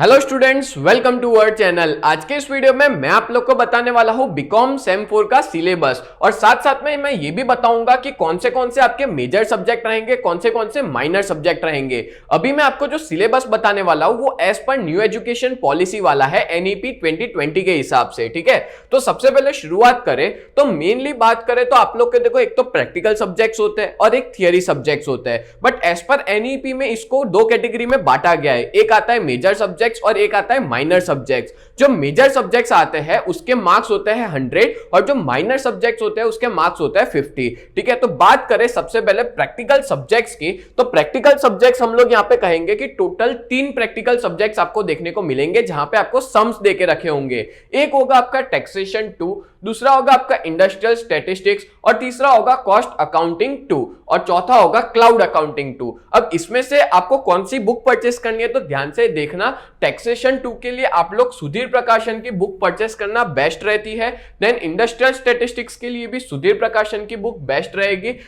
Hello students, welcome to our channel. आज के इस वीडियो में मैं आप लोग को बताने वाला हूं बीकॉम सेम 4 का सिलेबस और साथ साथ में मैं ये भी बताऊंगा कि कौन से आपके मेजर सब्जेक्ट रहेंगे, कौन से माइनर सब्जेक्ट रहेंगे। अभी मैं आपको जो सिलेबस बताने वाला हूं वो as per new education policy वाला है, एनईपी 2020 के हिसाब से। ठीक है, तो सबसे पहले शुरुआत करें तो मेनली बात करें तो आप लोग के देखो एक तो प्रैक्टिकल सब्जेक्ट्स होते हैं और एक थियरी सब्जेक्ट्स होते हैं, बट एज पर एनईपी में इसको दो कैटेगरी में बांटा गया है। एक आता है मेजर सब्जेक्ट और एक आता है माइनर सब्जेक्ट्स। जो मेजर सब्जेक्ट्स आते हैं उसके मार्क्स होते हैं 100 और जो माइनर सब्जेक्ट्स होते हैं उसके मार्क्स होते हैं 50। ठीक है, तो बात करें सबसे पहले प्रैक्टिकल सब्जेक्ट्स की, तो प्रैक्टिकल सब्जेक्ट्स हम लोग यहां पे कहेंगे कि टोटल 3 प्रैक्टिकल सब्जेक्ट्स आपको देखने को मिलेंगे जहां पे आपको सम्स देके रखे होंगे। एक होगा आपका टैक्सेशन 2, दूसरा होगा आपका इंडस्ट्रियल स्टैटिस्टिक्स और तीसरा होगा कॉस्ट अकाउंटिंग 2 और चौथा होगा क्लाउड अकाउंटिंग 2। अब इसमें से आपको कौन सी बुक परचेस करनी है तो ध्यान से देखना। टैक्सेशन 2 के लिए आप लोग सुधीर प्रकाशन की बुक परचेस करना बेस्ट रहती है। देन इंडस्ट्रियल स्टैटिस्टिक्स के लिए भी सुधीर प्रकाशन की बुक बेस्ट रहेगी।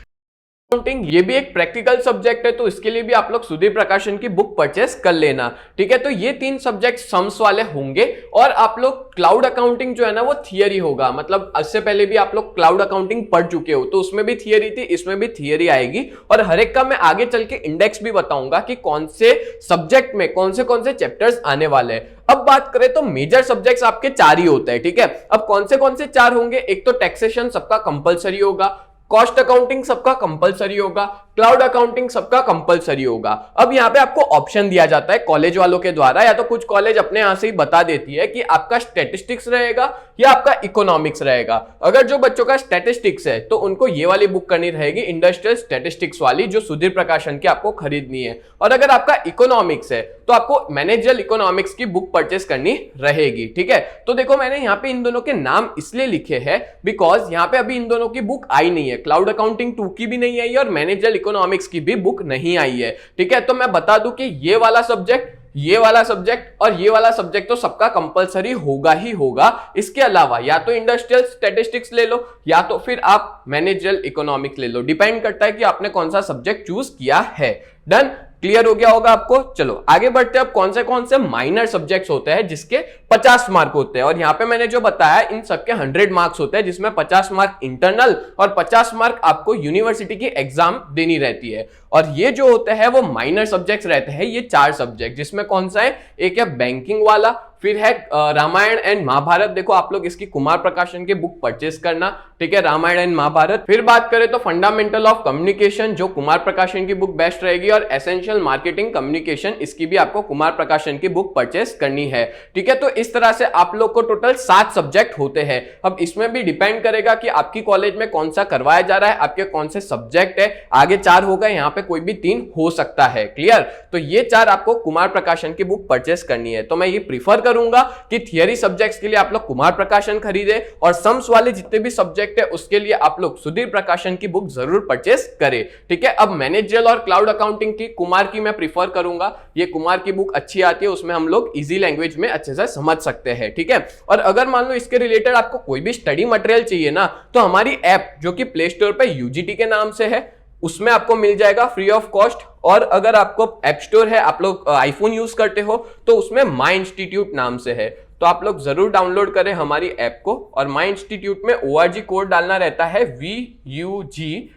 अकाउंटिंग ये भी एक प्रैक्टिकल सब्जेक्ट है तो इसके लिए भी आप लोग सुधीर प्रकाशन की बुक परचेस कर लेना। ठीक है, तो ये 3 सब्जेक्ट सम्स वाले होंगे और आप लोग क्लाउड अकाउंटिंग जो है ना वो थियरी होगा। मतलब इससे पहले भी आप लोग क्लाउड अकाउंटिंग पढ़ चुके हो तो उसमें भी थियरी थी, इसमें भी थियरी आएगी और हर एक का मैं आगे चल के इंडेक्स भी बताऊंगा कि कौन से सब्जेक्ट में कौन से चैप्टर्स आने वाले हैं। अब बात करें तो मेजर सब्जेक्ट्स आपके 4 ही होते हैं। ठीक है, अब कौन से 4 होंगे? एक तो टैक्सेशन सबका कंपलसरी होगा, कॉस्ट अकाउंटिंग सबका कंपलसरी होगा, क्लाउड अकाउंटिंग सबका कंपलसरी होगा। अब यहां पे आपको ऑप्शन दिया जाता है कॉलेज वालों के द्वारा, या तो कुछ कॉलेज अपने यहां से ही बता देती है कि आपका स्टैटिस्टिक्स रहेगा या आपका इकोनॉमिक्स रहेगा। अगर जो बच्चों का स्टैटिस्टिक्स है तो उनको ये वाली बुक करनी रहेगी, इंडस्ट्रियल स्टैटिस्टिक्स वाली, जो सुधीर प्रकाशन की आपको खरीदनी है। और अगर आपका इकोनॉमिक्स है तो आपको मैनेजरियल इकोनॉमिक्स की बुक परचेस करनी रहेगी। ठीक है, तो देखो मैंने यहाँ पे इन दोनों के नाम इसलिए लिखे हैं बिकॉज यहाँ पे अभी इन दोनों की बुक आई नहीं है। क्लाउड अकाउंटिंग 2 की भी नहीं आई है और मैनेजरियल इकोनॉमिक्स की भी बुक नहीं आई है। ठीक है, तो मैं बता दूं कि ये वाला सब्जेक्ट और ये वाला सब्जेक्ट तो सबका कंपलसरी होगा ही होगा। इसके अलावा या तो इंडस्ट्रियल स्टैटिस्टिक्स ले लो या तो फिर आप मैनेजरियल इकोनॉमिक्स ले लो, डिपेंड करता है कि आपने कौन सा सब्जेक्ट चूज किया है। डन, क्लियर हो गया होगा आपको। चलो आगे बढ़ते हैं। अब कौन से माइनर सब्जेक्ट्स होते हैं जिसके 50 मार्क होते हैं और यहां पे मैंने जो बताया इन सबके 100 मार्क्स होते हैं, जिसमें 50 मार्क इंटरनल और 50 मार्क आपको यूनिवर्सिटी की एग्जाम देनी रहती है। और ये जो होते हैं वो माइनर सब्जेक्ट्स रहते हैं, ये 4 सब्जेक्ट, जिसमें कौन सा है? एक है बैंकिंग वाला, फिर है रामायण एंड महाभारत। देखो आप लोग इसकी कुमार प्रकाशन की बुक परचेस करना। ठीक है, रामायण एंड महाभारत। फिर बात करें तो फंडामेंटल ऑफ कम्युनिकेशन, जो कुमार प्रकाशन की बुक बेस्ट रहेगी, और एसेंशियल मार्केटिंग कम्युनिकेशन, इसकी भी आपको कुमार प्रकाशन की बुक परचेस करनी है। ठीक है, तो इस तरह से आप लोग को टोटल 7 सब्जेक्ट होते हैं। अब इसमें भी डिपेंड करेगा कि आपकी कॉलेज में कौन सा करवाया जा रहा है, आपके कौन से सब्जेक्ट है। आगे 4 हो गए, यहाँ पे कोई भी 3 हो सकता है। क्लियर? तो ये 4 आपको कुमार प्रकाशन की बुक परचेस करनी है। तो मैं ये प्रीफर करूंगा कि थियरी सब्जेक्ट्स के लिए आप लोग कुमार प्रकाशन खरीदे और सम्स वाले जितने भी सब्जेक्ट है उसके लिए आप लोग सुधीर प्रकाशन की बुक जरूर परचेस करें। ठीक है, अब मैनेजरियल और क्लाउड अकाउंटिंग की कुमार की मैं प्रीफर करूंगा। ये कुमार की बुक अच्छी आती है, उसमें हम लोग इजी लैंग्वेज में अच्छे से समझ सकते हैं। ठीक है, और अगर मान लो इसके रिलेटेड आपको कोई भी स्टडी मटेरियल चाहिए ना, तो हमारी ऐप जो कि प्ले स्टोर पे यूजीटी के नाम से है, उसमें आपको मिल जाएगा फ्री ऑफ कॉस्ट। और अगर आपको ऐप स्टोर है, आप लोग आईफोन यूज करते हो, तो उसमें माई इंस्टीट्यूट नाम से है, तो आप लोग जरूर डाउनलोड करें हमारी ऐप को। और माई इंस्टीट्यूट में ORG कोड डालना रहता है VUGKX।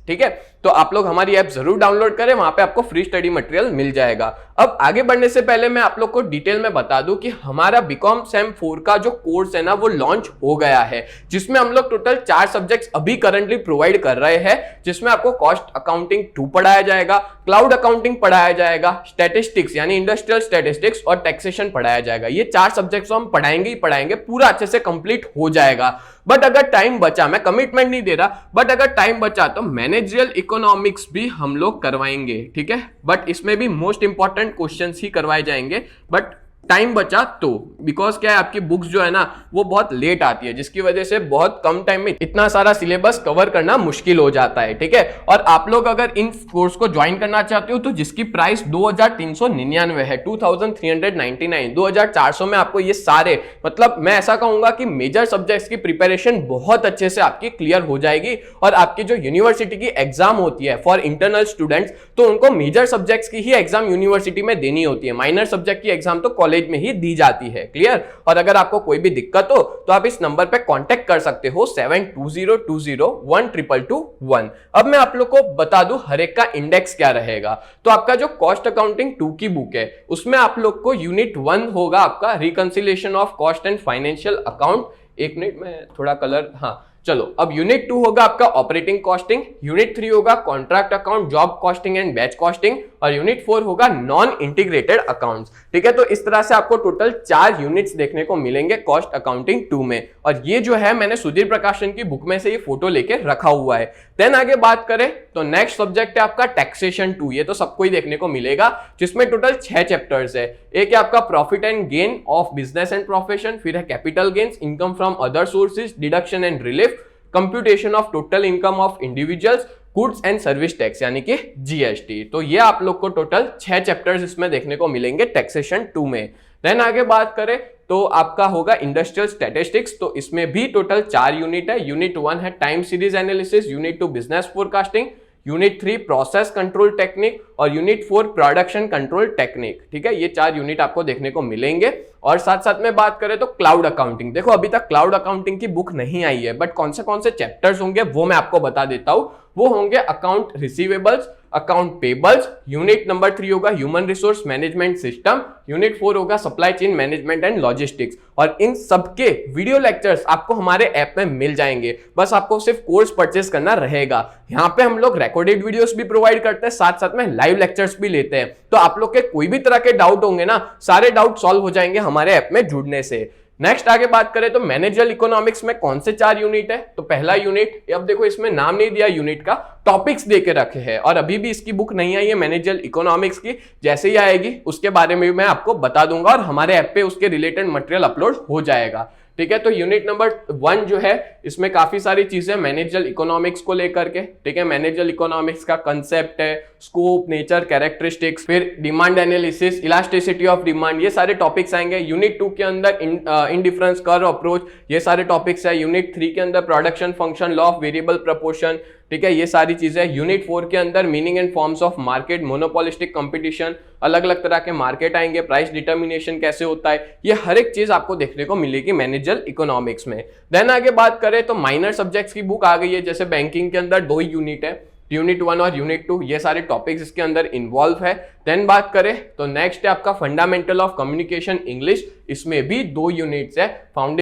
ठीक है, तो आप लोग हमारी ऐप जरूर डाउनलोड करें, वहां पे आपको फ्री स्टडी मटेरियल मिल जाएगा। अब आगे बढ़ने से पहले मैं आप लोग को डिटेल में बता दूं कि हमारा बीकॉम सेम 4 का जो कोर्स है ना वो लॉन्च हो गया है, जिसमें हम लोग टोटल 4 सब्जेक्ट्स अभी करंटली प्रोवाइड कर रहे हैं, जिसमें आपको कॉस्ट अकाउंटिंग 2 पढ़ाया जाएगा, क्लाउड अकाउंटिंग पढ़ाया जाएगा, स्टैटिस्टिक्स यानी इंडस्ट्रियल स्टैटिस्टिक्स और टैक्सेशन पढ़ाया जाएगा। ये 4 सब्जेक्ट्स हम पढ़ाएंगे ही पढ़ाएंगे, पूरा अच्छे से कंप्लीट हो जाएगा। बट अगर टाइम बचा, मैं कमिटमेंट नहीं दे रहा, बट अगर टाइम बचा तो मैनेजरियल इकोनॉमिक्स भी हम लोग करवाएंगे। ठीक है, बट इसमें भी मोस्ट इंपॉर्टेंट क्वेश्चंस ही करवाए जाएंगे, बट टाइम बचा तो, बिकॉज क्या है आपकी बुक्स जो है ना वो बहुत लेट आती है, जिसकी वजह से बहुत कम टाइम में इतना सारा सिलेबस कवर करना मुश्किल हो जाता है, ठीक है। और आप लोग अगर इन कोर्स को ज्वाइन करना चाहते हो तो जिसकी प्राइस 2399 है, 2399, 2400 में आपको ये सारे, मतलब मैं ऐसा कहूंगा कि मेजर सब्जेक्ट्स की प्रिपरेशन बहुत अच्छे से आपकी क्लियर हो जाएगी। और आपकी जो यूनिवर्सिटी की एग्जाम होती है फॉर इंटरनल स्टूडेंट्स, तो उनको मेजर सब्जेक्ट्स की ही एग्जाम यूनिवर्सिटी में देनी होती है, माइनर सब्जेक्ट की एग्जाम तो कॉलेज में ही दी जाती है। क्लियर। और अगर आपको कोई भी दिक्कत हो तो आप इस नंबर पे कांटेक्ट कर सकते हो 7202012221। अब मैं आप लोग को बता दूं हर एक का इंडेक्स क्या रहेगा। तो आपका जो कॉस्ट अकाउंटिंग 2 की बुक है उसमें आप लोग को यूनिट 1 होगा आपका reconciliation of cost and financial account. एक मिनट में थोड़ा कलर, हाँ चलो। अब यूनिट 2 होगा आपका ऑपरेटिंग कॉस्टिंग, यूनिट 3 होगा contract account, job costing and batch costing, और यूनिट 4 होगा नॉन इंटीग्रेटेड अकाउंट्स। ठीक है, तो इस तरह से आपको टोटल 4 यूनिट्स देखने को मिलेंगे कॉस्ट अकाउंटिंग 2 में। और ये जो है मैंने सुधीर प्रकाशन की बुक में से ये फोटो लेके रखा हुआ है। देन आगे बात करें तो नेक्स्ट सब्जेक्ट है आपका टैक्सेशन 2। ये तो सबको ही देखने को मिलेगा, जिसमें टोटल 6 चैप्टर्स है। एक है आपका profit and gain of business and profession, फिर है capital gains, income from other sources, deduction and relief, computation of total income of individuals, goods and service tax यानी कि जीएसटी। तो ये आप लोग को टोटल 6 चैप्टर्स इसमें देखने को मिलेंगे टैक्सेशन 2 में। देन आगे बात करें तो आपका होगा इंडस्ट्रियल स्टैटिस्टिक्स। तो इसमें भी टोटल 4 यूनिट है। यूनिट 1 है time series analysis, unit 2 business forecasting, unit 3 process control technique और यूनिट 4 प्रोडक्शन कंट्रोल टेक्निक। ठीक है, ये 4 यूनिट आपको देखने को मिलेंगे। और साथ साथ में बात करें तो क्लाउड अकाउंटिंग, देखो अभी तक क्लाउड अकाउंटिंग की बुक नहीं आई है, बट कौन से चैप्टर्स होंगे वो मैं आपको बता देता हूं। वो होंगे account receivables, account payables, unit number 3 होगा human resource management system, unit 4 होगा supply chain management and logistics. और इन सबके वीडियो लेक्चर्स आपको हमारे ऐप में मिल जाएंगे, बस आपको सिर्फ कोर्स परचेस करना रहेगा। यहाँ पे हम लोग रिकॉर्डेड वीडियोस भी प्रोवाइड करते हैं, साथ साथ में लाइव लेक्चर्स भी लेते हैं। तो आप लोग के कोई भी तरह के डाउट होंगे ना, सारे डाउट सॉल्व हो जाएंगे हमारे ऐप में जुड़ने से। नेक्स्ट आगे बात करें तो मैनेजरियल इकोनॉमिक्स में कौन से 4 यूनिट है। तो पहला यूनिट, अब देखो इसमें नाम नहीं दिया यूनिट का, टॉपिक्स देके रखे हैं। और अभी भी इसकी बुक नहीं आई है मैनेजरियल इकोनॉमिक्स की, जैसे ही आएगी उसके बारे में भी मैं आपको बता दूंगा और हमारे ऐप पे उसके रिलेटेड मटेरियल अपलोड हो जाएगा। ठीक है, तो यूनिट नंबर 1 जो है इसमें काफी सारी चीजें मैनेजरियल इकोनॉमिक्स को लेकर के, ठीक है, मैनेजरियल इकोनॉमिक्स का कंसेप्ट है, स्कोप, नेचर, कैरेक्टरिस्टिक्स, फिर demand analysis, elasticity of demand, ये सारे टॉपिक्स आएंगे। यूनिट 2 के अंदर इंडिफरेंस कर्व अप्रोच, ये सारे टॉपिक्स है। यूनिट 3 के अंदर production function, law of variable proportion, ठीक है, ये सारी चीजें। यूनिट 4 के अंदर meaning and forms of market, monopolistic competition, अलग अलग तरह के मार्केट आएंगे, प्राइस डिटर्मिनेशन कैसे होता है, ये हर एक चीज आपको देखने को मिलेगी मैनेजरियल इकोनॉमिक्स में। देन आगे बात करें तो माइनर सब्जेक्ट्स की बुक आ गई है, जैसे बैंकिंग के अंदर 2 यूनिट है, यूनिट 1 और यूनिट 2, ये सारे टॉपिक्स इसके अंदर इन्वॉल्व है। देन बात करें तो नेक्स्ट है आपका फंडामेंटल ऑफ कम्युनिकेशन इंग्लिश, इसमें भी 2 यूनिट्स है, फाउंडेशन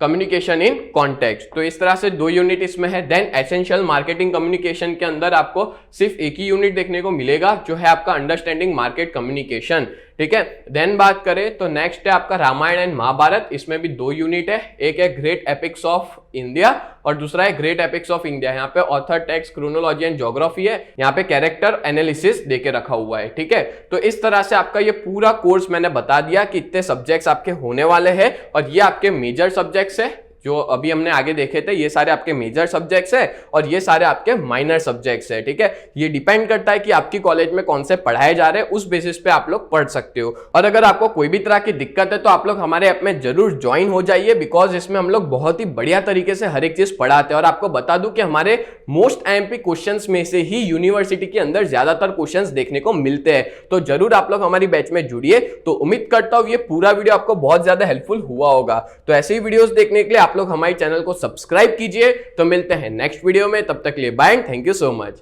कम्युनिकेशन इन कॉन्टेक्स्ट। तो इस तरह से 2 यूनिट इसमें है। देन एसेंशियल मार्केटिंग कम्युनिकेशन के अंदर आपको सिर्फ एक ही यूनिट देखने को मिलेगा, जो है आपका अंडरस्टैंडिंग मार्केट कम्युनिकेशन। ठीक है, देन बात करें तो नेक्स्ट है आपका रामायण एंड महाभारत, इसमें भी 2 यूनिट है, एक है ग्रेट एपिक्स ऑफ इंडिया और दूसरा है ग्रेट एपिक्स ऑफ इंडिया। यहाँ पे author, text, chronology and geography है, यहाँ पे कैरेक्टर एनालिसिस देके रखा हुआ है। ठीक है, तो इस तरह से आपका ये पूरा कोर्स मैंने बता दिया कि इतने सब्जेक्ट्स आपके होने वाले हैं। और ये आपके मेजर सब्जेक्ट्स है जो अभी हमने आगे देखे थे, ये सारे आपके मेजर सब्जेक्ट्स है और ये सारे आपके माइनर सब्जेक्ट्स है। ठीक है, ये डिपेंड करता है कि आपकी कॉलेज में कौन से पढ़ाए जा रहे हैं, उस बेसिस पे आप लोग पढ़ सकते हो। और अगर आपको कोई भी तरह की दिक्कत है तो आप लोग हमारे ऐप में जरूर ज्वाइन हो जाइए, बिकॉज इसमें हम लोग बहुत ही बढ़िया तरीके से हर एक चीज पढ़ाते हैं। और आपको बता दूं कि हमारे मोस्ट आईएमपी क्वेश्चंस में से ही यूनिवर्सिटी के अंदर ज्यादातर क्वेश्चंस देखने को मिलते हैं। तो जरूर आप लोग हमारी बैच में जुड़िए। तो उम्मीद करता हूं ये पूरा वीडियो आपको बहुत ज्यादा हेल्पफुल हुआ होगा। तो ऐसे ही वीडियोस देखने के लिए आप लोग हमारे चैनल को सब्सक्राइब कीजिए। तो मिलते हैं नेक्स्ट वीडियो में, तब तक के लिए bye and thank you so much.